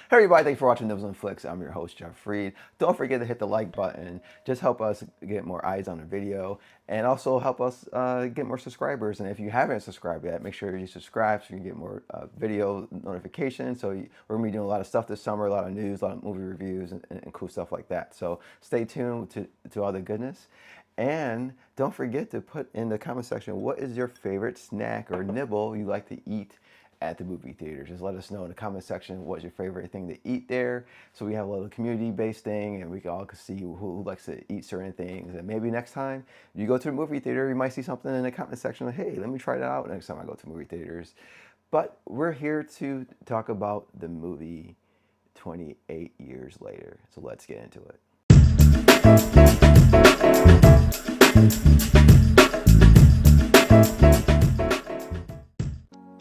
Hey everybody, thanks for watching Nibbles and Flicks. I'm your host, Jeff Freed. Don't forget to hit the like button. Just help us get more eyes on the video and also help us get more subscribers. And if you haven't subscribed yet, make sure you subscribe so you can get more video notifications. We're going to be doing a lot of stuff this summer, a lot of news, a lot of movie reviews and cool stuff like that. So stay tuned to all the goodness. And don't forget to put in the comment section, what is your favorite snack or nibble you like to eat at the movie theater? Just let us know in the comment section what's your favorite thing to eat there, so we have a little community-based thing and we can all see who likes to eat certain things. And maybe next time you go to the movie theater, you might see something in the comment section like, hey, let me try that out next time I go to movie theaters. But we're here to talk about the movie 28 Years Later, so let's get into it.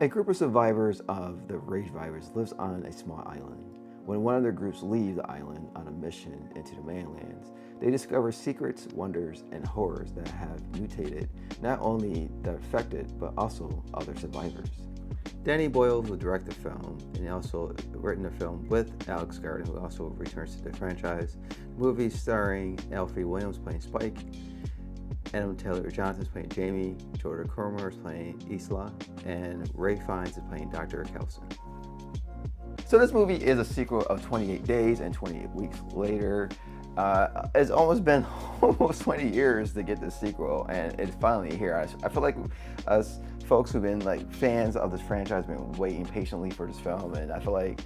A group of survivors of the rage virus lives on a small island. When one of their groups leaves the island on a mission into the mainlands, they discover secrets, wonders, and horrors that have mutated not only the affected, but also other survivors. Danny Boyle will direct the film, and he also written the film with Alex Garland, who also returns to the franchise. The movie starring Alfre Williams playing Spike, Adam Taylor Johnson is playing Jamie, Jodie Comer is playing Isla, and Ray Fiennes is playing Dr. Kelson. So this movie is a sequel of 28 Days and 28 Weeks Later. It's almost been almost 20 years to get this sequel, and it's finally here. I feel like us folks who've been like fans of this franchise have been waiting patiently for this film, and I feel like,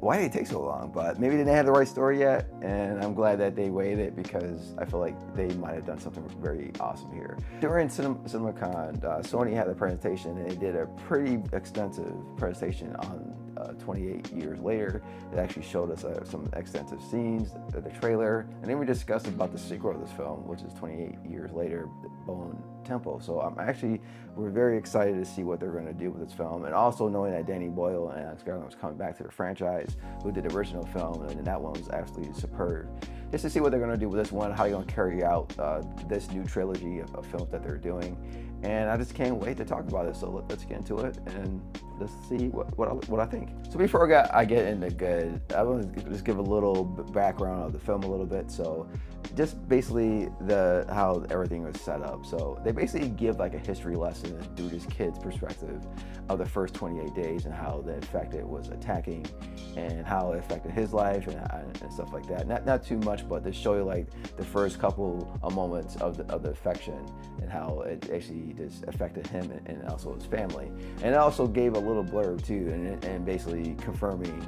why did it take so long? But maybe they didn't have the right story yet, and I'm glad that they waited because I feel like they might have done something very awesome here. During CinemaCon, Sony had a presentation, and they did a pretty extensive presentation on 28 Years Later. It actually showed us some extensive scenes, the trailer, and then we discussed about the sequel of this film, which is 28 Years Later, Bone Temple. So we're very excited to see what they're going to do with this film, and also knowing that Danny Boyle and Alex Garland was coming back to the franchise, who did the original film, and that one was absolutely superb. Just to see what they're going to do with this one, how they're going to carry out this new trilogy of films that they're doing. And I just can't wait to talk about it. So let's get into it and let's see what I think. So before I get into good, I want to just give a little background of the film a little bit. So just basically how everything was set up. So they basically give like a history lesson through this kid's perspective of the first 28 days and how the effect it was attacking and how it affected his life and stuff like that. Not too much, but to show you like the first couple of moments of the affection and how it actually just affected him and also his family. And it also gave a little blurb too, and basically confirming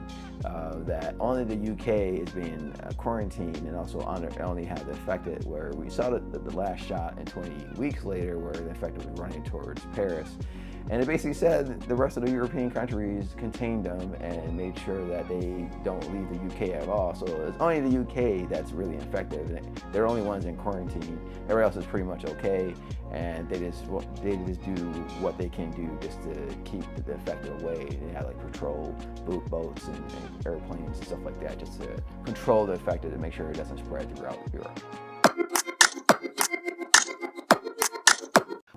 that only the UK is being quarantined, and also only had the affected, where we saw the last shot in 20 weeks later where the affected was running towards Paris. And it basically said the rest of the European countries contained them and made sure that they don't leave the UK at all. So it's only the UK that's really infected. They're the only ones in quarantine. Everybody else is pretty much okay, and they just do what they can do just to keep the infected away. They have like patrol boats and airplanes and stuff like that, just to control the infected and make sure it doesn't spread throughout Europe.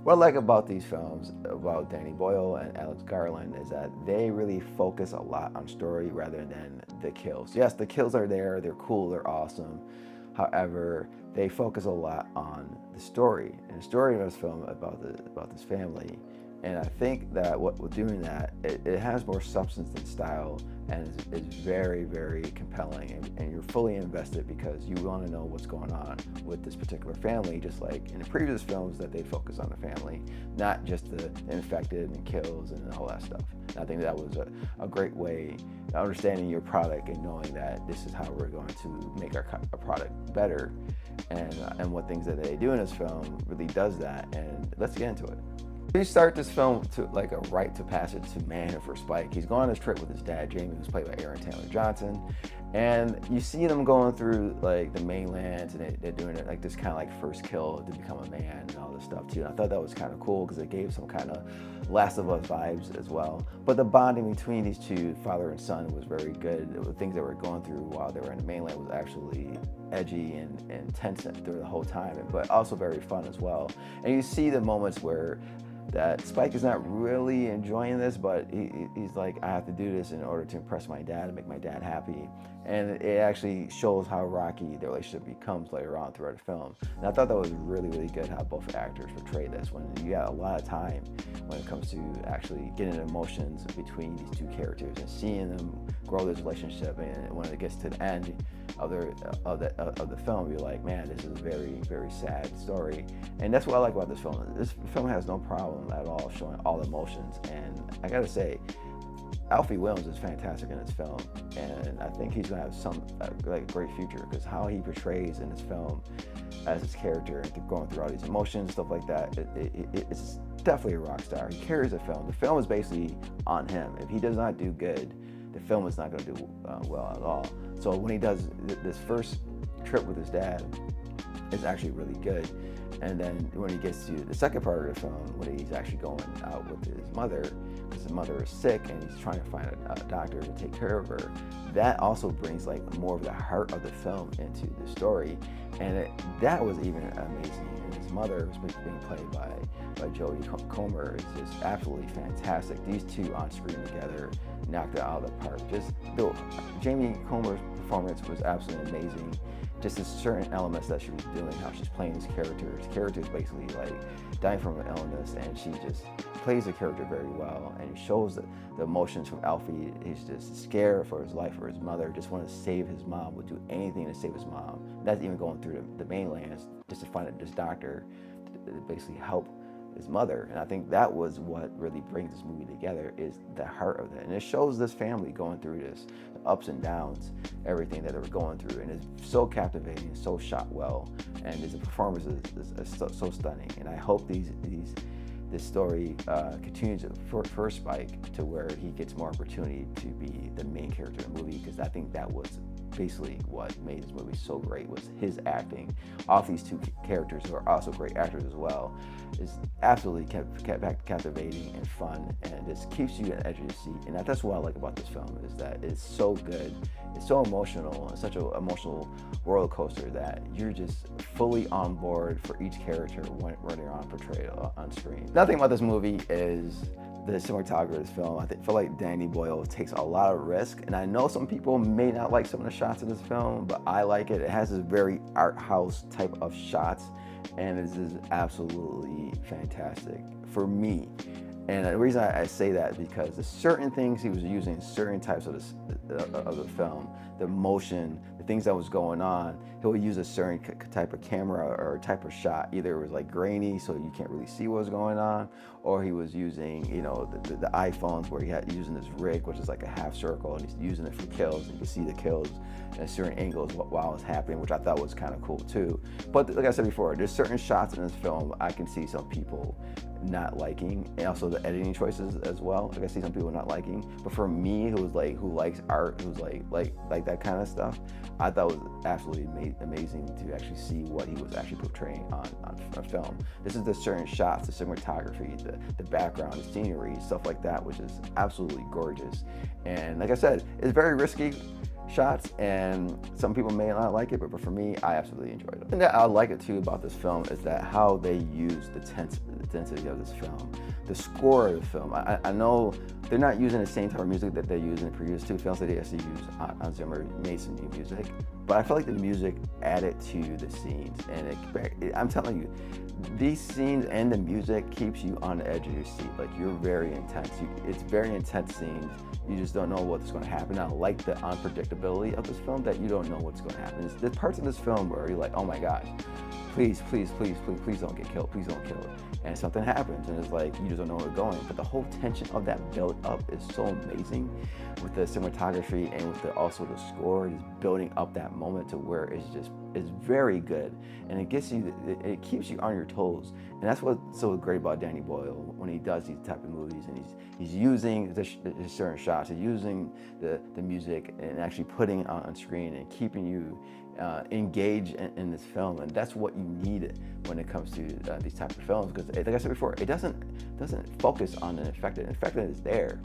What I like about these films, about Danny Boyle and Alex Garland, is that they really focus a lot on story rather than the kills. Yes, the kills are there, they're cool, they're awesome. However, they focus a lot on the story, and the story of this film about this family. And I think that with doing that, it has more substance than style, and is very, very compelling, and you're fully invested because you want to know what's going on with this particular family, just like in the previous films that they focus on the family, not just the infected and kills and all that stuff. And I think that was a great way of understanding your product and knowing that this is how we're going to make our product better, and what things that they do in this film really does that. And let's get into it. We start this film to like a rite to passage to manhood for Spike. He's going on this trip with his dad, Jamie, who's played by Aaron Taylor Johnson, And you see them going through like the mainlands, and they're doing it like this kind of like first kill to become a man and all this stuff too. And I thought that was kind of cool because it gave some kind of Last of Us vibes as well. But the bonding between these two, father and son, was very good. The things they were going through while they were in the mainland was actually edgy and tense through the whole time, but also very fun as well. And you see the moments where that Spike is not really enjoying this, but he's like, I have to do this in order to impress my dad and make my dad happy. And it actually shows how rocky the relationship becomes later on throughout the film. And I thought that was really, really good how both actors portray this, when you got a lot of time when it comes to actually getting emotions between these two characters and seeing them grow this relationship. And when it gets to the end of the film, you're like, man, this is a very, very sad story. And that's what I like about this film. This film has no problem at all showing all the emotions. And I gotta say, Alfie Williams is fantastic in this film, and I think he's gonna have some like great future, because how he portrays in this film as his character and going through all these emotions, stuff like that, it's definitely a rock star. He carries the film. The film is basically on him. If he does not do good, the film is not going to do well at all. So when he does this first trip with his dad, it's actually really good. And then when he gets to the second part of the film, when he's actually going out with his mother, because his mother is sick and he's trying to find a doctor to take care of her, that also brings like more of the heart of the film into the story. And that was even amazing. And his mother, who's being played by Jodie Comer, is just absolutely fantastic. These two on screen together knocked it out of the park. Just Jamie Comer's performance was absolutely amazing. Just the certain elements that she was doing, how she's playing this character. This character is basically like dying from an illness, and she just plays the character very well, and it shows the emotions from Alfie. He's just scared for his life, for his mother, just want to save his mom, would do anything to save his mom. That's even going through the mainlands just to find this doctor to basically help his mother. And I think that was what really brings this movie together, is the heart of it. And it shows this family going through this, the ups and downs, everything that they were going through. And it's so captivating, so shot well, and the performance is so stunning. And I hope this story continues for Spike to where he gets more opportunity to be the main character in the movie, because I think that was basically what made this movie so great, was his acting off these two characters, who are also great actors as well, is absolutely captivating and fun, and just keeps you on the edge of your seat. And that's what I like about this film, is that it's so good, it's so emotional, and such an emotional roller coaster that you're just fully on board for each character when they're on portrayed on screen. Nothing about this movie is the cinematography of this film. I feel like Danny Boyle takes a lot of risk, and I know some people may not like some of the shots in this film, but I like it. It has this very art house type of shots, and this is absolutely fantastic for me. And the reason I say that is because the certain things he was using, certain types of the film, the motion, the things that was going on, he'll use a certain type of camera or type of shot. Either it was like grainy, so you can't really see what's going on, or he was using, you know, the iPhones where he had using this rig, which is like a half circle, and he's using it for kills. And you can see the kills at certain angles while it's happening, which I thought was kind of cool too. But like I said before, there's certain shots in this film I can see some people not liking, and also the editing choices as well. Like I see some people not liking, but for me, who likes art, who's like that kind of stuff, I thought it was absolutely amazing to actually see what he was actually portraying on film. This is the certain shots, the cinematography, the background, the scenery, stuff like that, which is absolutely gorgeous. And like I said, it's very risky shots, and some people may not like it, but for me, I absolutely enjoyed it. And that I like it too about this film is that how they use the intensity of this film, the score of the film. I know they're not using the same type of music that they used in the previous two films that they actually used. Hans Zimmer made some new music, but I feel like the music added to the scenes, and I'm telling you, these scenes and the music keeps you on the edge of your seat. Like, you're very intense. It's very intense scenes. You just don't know what's going to happen. I like the unpredictability of this film, that you don't know what's going to happen. There's parts in this film where you're like, oh my gosh, please don't get killed. Please don't kill it. And something happens, and it's like, you just don't know where it's going. But the whole tension of that build up is so amazing, with the cinematography and with also the score, just building up that moment to where it's just is very good, and it gets you, it keeps you on your toes, and that's what's so great about Danny Boyle when he does these type of movies, and he's using the certain shots, he's using the music and actually putting it on screen and keeping you engaged in this film, and that's what you need when it comes to these type of films, because like I said before, it doesn't focus on the infected. Infected is there.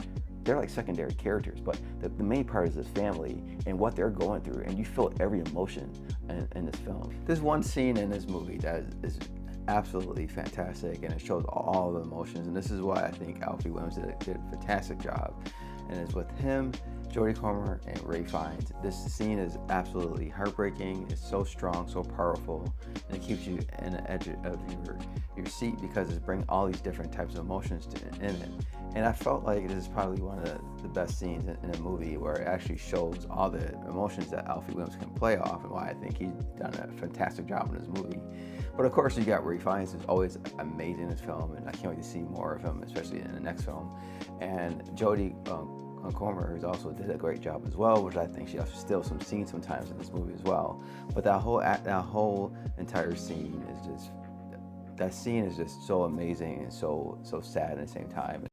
They're like secondary characters, but the main part is this family and what they're going through, and you feel every emotion in this film. There's one scene in this movie that is absolutely fantastic, and it shows all the emotions, and this is why I think Alfre Williams did a fantastic job, and it's with him, Jodie Comer, and Ralph Fiennes. This scene is absolutely heartbreaking. It's so strong, so powerful, and it keeps you in the edge of your seat because it's bringing all these different types of emotions in it. And I felt like this is probably one of the best scenes in a movie where it actually shows all the emotions that Alfre Williams can play off, and why I think he's done a fantastic job in this movie. But of course, you got Ralph Fiennes, who's always amazing in this film, and I can't wait to see more of him, especially in the next film. And Jodie Comer, who's also did a great job as well, which I think she also steals some scenes sometimes in this movie as well. But that whole entire scene is just, that scene is just so amazing and so sad at the same time.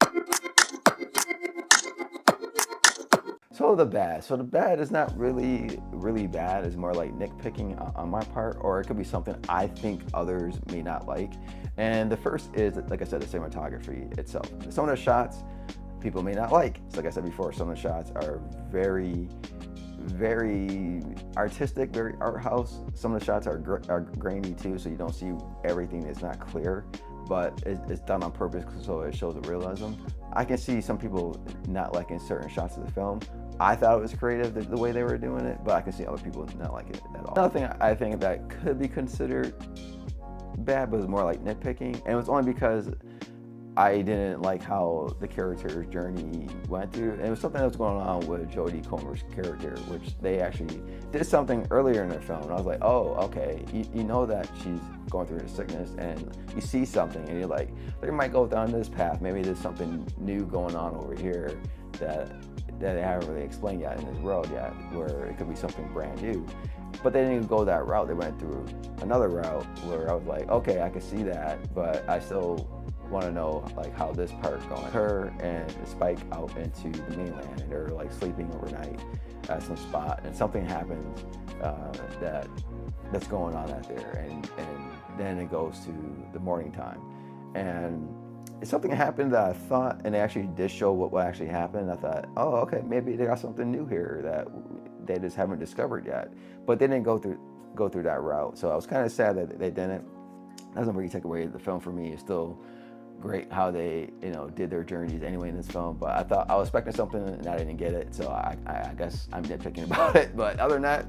So the bad is not really bad. It's more like nitpicking on my part, or it could be something I think others may not like. And the first is, like I said, the cinematography itself. Some of the shots people may not like. So like I said before, some of the shots are very artistic, very art house. Some of the shots are grainy too, so you don't see everything that's not clear, but it's done on purpose so it shows the realism. I can see some people not liking certain shots of the film. I thought it was creative the way they were doing it, but I can see other people not like it at all. Another thing I think that could be considered bad, but it was more like nitpicking, and it was only because I didn't like how the character's journey went through. And it was something that was going on with Jodie Comer's character, which they actually did something earlier in the film. And I was like, oh, okay, you know that she's going through a sickness, and you see something and you're like, they might go down this path. Maybe there's something new going on over here that they haven't really explained yet in this world yet, where it could be something brand new. But they didn't even go that route. They went through another route where I was like, okay, I can see that, but I still want to know like how this part going. Her and Spike out into the mainland, and they're like sleeping overnight at some spot, and something happens that's going on out there, and then it goes to the morning time, and something happened that I thought, and they actually did show what actually happened. I thought, oh, okay, maybe they got something new here that they just haven't discovered yet, but they didn't go through that route. So I was kind of sad that they didn't. Doesn't really take away the film for me. It's still great how they did their journeys anyway in this film, but I was expecting something and I didn't get it, so I guess I'm nitpicking about it. But other than that,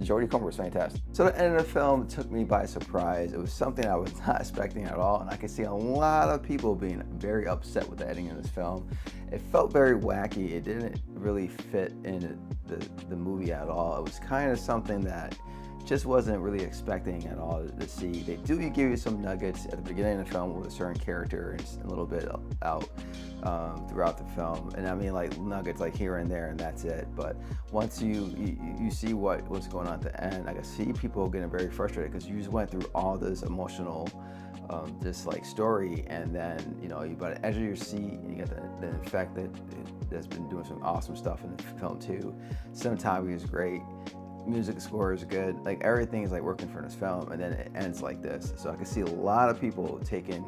Jodie Comer was fantastic. So the end of the film took me by surprise. It was something I was not expecting at all, and I could see a lot of people being very upset with the ending of this film. It felt very wacky. It didn't really fit in the movie at all. It was kind of something that just wasn't really expecting at all to see. They do give you some nuggets at the beginning of the film with a certain character and a little bit out throughout the film, and I mean like nuggets like here and there, and that's it. But once you see what's going on at the end, I can see people getting very frustrated because you just went through all this emotional this like story, and then you by the edge of your seat, and you got the infected that's been doing some awesome stuff in the film too. Cinematography is great. Music score is good, like everything is like working for this film, and then it ends like this. So I can see a lot of people taking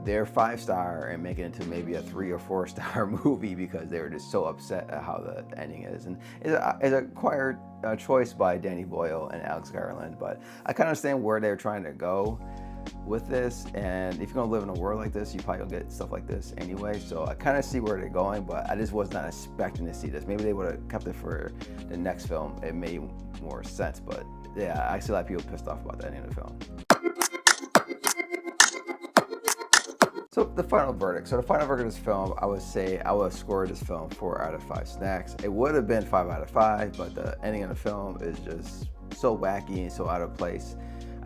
their 5-star and making it into maybe a 3 or 4-star movie because they were just so upset at how the ending is. And it's a acquired choice by Danny Boyle and Alex Garland, but I kind of understand where they're trying to go with this, and if you're gonna live in a world like this, you probably gonna get stuff like this anyway. So I kind of see where they're going, but I just was not expecting to see this. Maybe they would have kept it for the next film. It made more sense, but yeah, I see a lot of people pissed off about that in the film. So the final verdict. So the final verdict of this film, I would say I would score this film 4 out of 5 snacks. It would have been 5 out of 5, but the ending of the film is just so wacky and so out of place.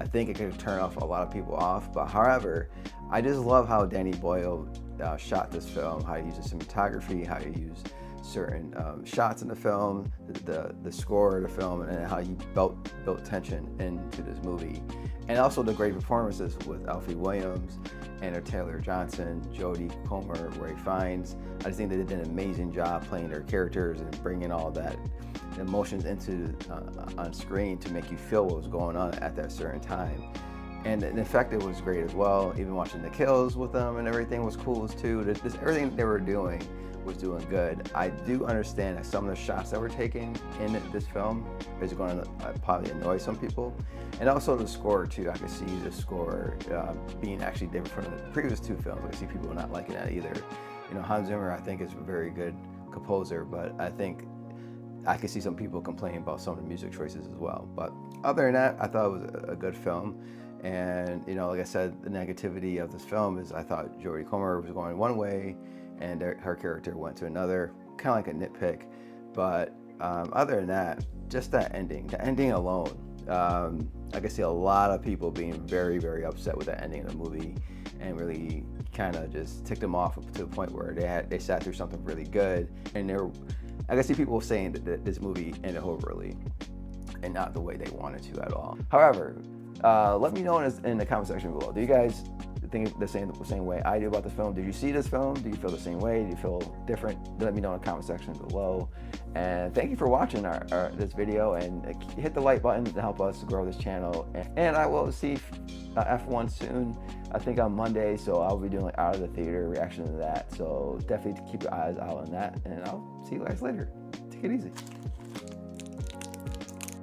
I think it could turn off a lot of people off, but however, I just love how Danny Boyle shot this film, how he used the cinematography, how he used certain shots in the film, the score of the film, and how you built tension into this movie. And also the great performances with Alfie Williams, Anna Taylor-Johnson, Jodie Comer, Ray Fiennes. I just think they did an amazing job playing their characters and bringing all that emotions into on screen to make you feel what was going on at that certain time. And the effect it was great as well. Even watching the kills with them and everything was cool too. Everything they were doing was doing good. I do understand that some of the shots that were taken in this film is going to probably annoy some people. And also the score too. I could see the score being actually different from the previous two films. I see people not liking that either. You know, Hans Zimmer I think is a very good composer, but I think I could see some people complaining about some of the music choices as well. But other than that, I thought it was a good film. And you know, like I said, the negativity of this film is I thought Jodie Comer was going one way and her character went to another, kind of like a nitpick. But other than that, just the ending alone, I can see a lot of people being very, very upset with the ending of the movie, and really kind of just ticked them off to the point where they sat through something really good, and I can see people saying that this movie ended horribly and not the way they wanted to at all. However, let me know in the comment section below. Do you guys think the same way I do about the film? Did you see this film? Do you feel the same way? Do you feel different? Let me know in the comment section below. And thank you for watching this video, and hit the like button to help us grow this channel. And I will see F1 soon, I think on Monday, so I'll be doing like out of the theater reaction to that. So definitely keep your eyes out on that, and I'll see you guys later. Take it easy.